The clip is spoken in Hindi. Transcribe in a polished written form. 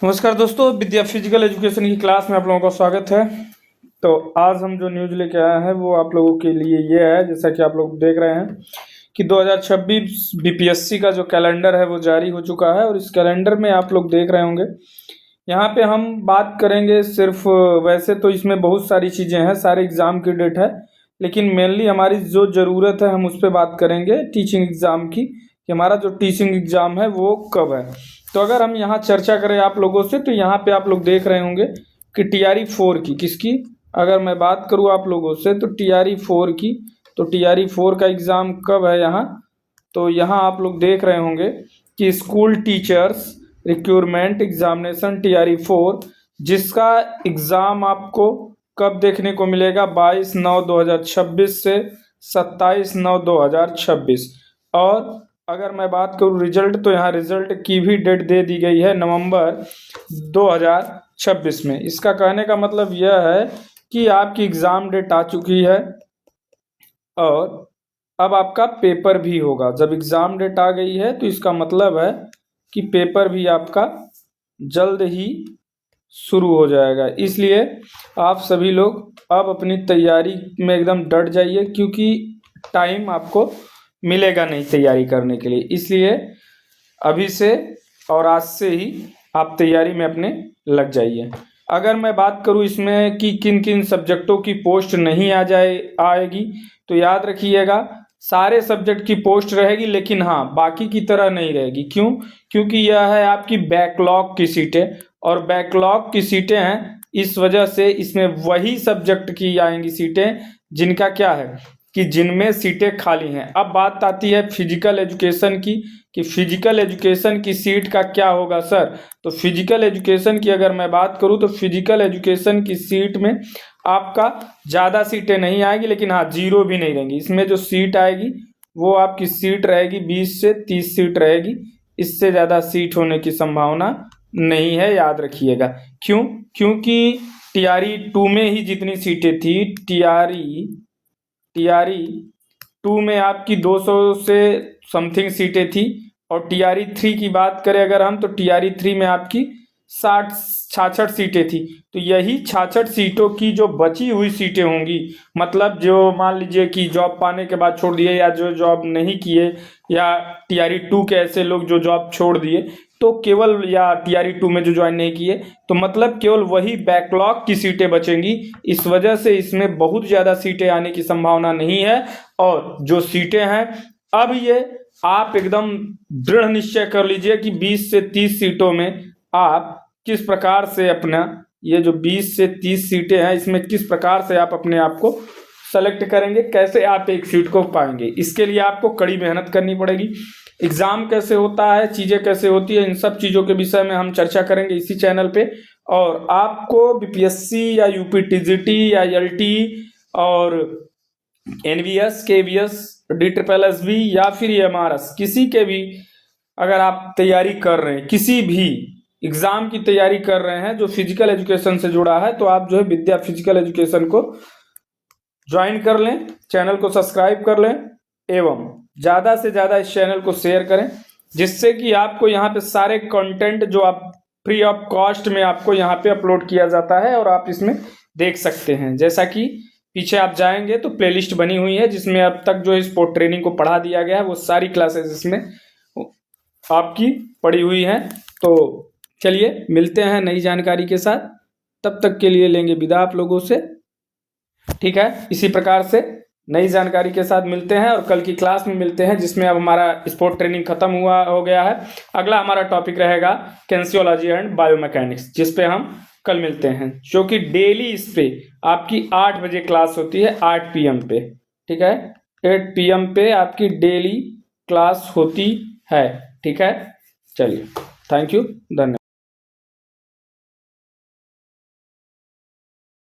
नमस्कार दोस्तों, विद्या फिजिकल एजुकेशन की क्लास में आप लोगों का स्वागत है। तो आज हम जो न्यूज़ लेके आए हैं वो आप लोगों के लिए ये है, जैसा कि आप लोग देख रहे हैं कि 2026 बीपीएससी का जो कैलेंडर है वो जारी हो चुका है। और इस कैलेंडर में आप लोग देख रहे होंगे, यहाँ पे हम बात करेंगे सिर्फ, वैसे तो इसमें बहुत सारी चीज़ें हैं, सारे एग्ज़ाम की डेट है, लेकिन मेनली हमारी जो ज़रूरत है हम उस पर बात करेंगे टीचिंग एग्ज़ाम की, कि हमारा जो टीचिंग एग्ज़ाम है वो कब है। तो अगर हम यहाँ चर्चा करें आप लोगों से, तो यहाँ पे आप लोग देख रहे होंगे कि टीआरई 4 की, किसकी अगर मैं बात करूँ आप लोगों से, तो टीआरई 4 की, तो टीआरई 4 का एग्ज़ाम कब है यहाँ। तो यहाँ आप लोग देख रहे होंगे कि school teachers recruitment examination TRE 4, जिसका एग्ज़ाम आपको कब देखने को मिलेगा, 22/9/2026 से 27/9/2026। और अगर मैं बात करूँ रिजल्ट, तो यहाँ रिजल्ट की भी डेट दे दी गई है नवंबर 2026 में। इसका कहने का मतलब यह है कि आपकी एग्ज़ाम डेट आ चुकी है और अब आपका पेपर भी होगा। जब एग्ज़ाम डेट आ गई है तो इसका मतलब है कि पेपर भी आपका जल्द ही शुरू हो जाएगा। इसलिए आप सभी लोग अब अपनी तैयारी में एकदम डट जाइए, क्योंकि टाइम आपको मिलेगा नहीं तैयारी करने के लिए। इसलिए अभी से और आज से ही आप तैयारी में अपने लग जाइए। अगर मैं बात करूं इसमें कि किन किन सब्जेक्टों की पोस्ट नहीं आएगी, तो याद रखिएगा सारे सब्जेक्ट की पोस्ट रहेगी, लेकिन हाँ बाकी की तरह नहीं रहेगी। क्यों? क्योंकि यह है आपकी बैकलॉग की सीटें, और बैकलॉग की सीटें हैं, इस वजह से इसमें वही सब्जेक्ट की आएंगी सीटें जिनका क्या है कि जिनमें सीटें खाली हैं। अब बात आती है फिजिकल एजुकेशन की, कि फिजिकल एजुकेशन की सीट का क्या होगा सर। तो फिजिकल एजुकेशन की अगर मैं बात करूं, तो फिजिकल एजुकेशन की सीट में आपका ज़्यादा सीटें नहीं आएगी, लेकिन हाँ जीरो भी नहीं रहेंगी। इसमें जो सीट आएगी वो आपकी सीट रहेगी 20 से 30 सीट रहेगी, इससे ज़्यादा सीट होने की संभावना नहीं है, याद रखिएगा। क्यों? क्योंकि टीआरई 2 में ही जितनी सीटें थी, टीआरई 2 में आपकी 200 से समथिंग सीटें थी, और टीआरई 3 की बात करें अगर हम, तो टीआरई 3 में आपकी 66 सीटें थी। तो यही 66 सीटों की जो बची हुई सीटें होंगी, मतलब जो मान लीजिए कि जॉब पाने के बाद छोड़ दिए, या जो जॉब नहीं किए, या टीआरई 2 के ऐसे लोग जो जॉब छोड़ दिए, तो केवल, या टीआरई 2 में जो ज्वाइन नहीं किए, तो मतलब केवल वही बैकलॉग की सीटें बचेंगी। इस वजह से इसमें बहुत ज़्यादा सीटें आने की संभावना नहीं है। और जो सीटें हैं, अब ये आप एकदम दृढ़ निश्चय कर लीजिए कि 20 से 30 सीटों में आप किस प्रकार से अपना, ये जो 20 से 30 सीटें हैं, इसमें किस प्रकार से आप अपने आप को सेलेक्ट करेंगे, कैसे आप एक सीट को पाएंगे। इसके लिए आपको कड़ी मेहनत करनी पड़ेगी। एग्ज़ाम कैसे होता है, चीज़ें कैसे होती है, इन सब चीज़ों के विषय में हम चर्चा करेंगे इसी चैनल पे। और आपको बीपीएससी या यूपीटीजीटी या एलटी और एनवीएस, केवीएस, DSSS या फिर एमआरएस, किसी के भी अगर आप तैयारी कर रहे हैं, किसी भी एग्ज़ाम की तैयारी कर रहे हैं जो फिजिकल एजुकेशन से जुड़ा है, तो आप जो है विद्या फिजिकल एजुकेशन को ज्वाइन कर लें, चैनल को सब्सक्राइब कर लें, एवं ज़्यादा से ज़्यादा इस चैनल को शेयर करें, जिससे कि आपको यहाँ पे सारे कंटेंट जो आप फ्री ऑफ कॉस्ट में आपको यहाँ पे अपलोड किया जाता है, और आप इसमें देख सकते हैं। जैसा कि पीछे आप जाएंगे तो प्लेलिस्ट बनी हुई है, जिसमें अब तक जो स्पोर्ट ट्रेनिंग को पढ़ा दिया गया है, वो सारी क्लासेस इसमें आपकी पड़ी हुई हैं। तो चलिए मिलते हैं नई जानकारी के साथ, तब तक के लिए लेंगे विदा आप लोगों से। ठीक है, इसी प्रकार से नई जानकारी के साथ मिलते हैं, और कल की क्लास में मिलते हैं, जिसमें अब हमारा स्पोर्ट ट्रेनिंग खत्म हो गया है। अगला हमारा टॉपिक रहेगा कैंसियोलॉजी एंड बायोमैकेनिक्स, जिस पे हम कल मिलते हैं, जो कि डेली इस पे आपकी 8 बजे क्लास होती है, 8 PM पे। ठीक है, 8 PM पे आपकी डेली क्लास होती है। ठीक है, चलिए, थैंक यू, धन्यवाद।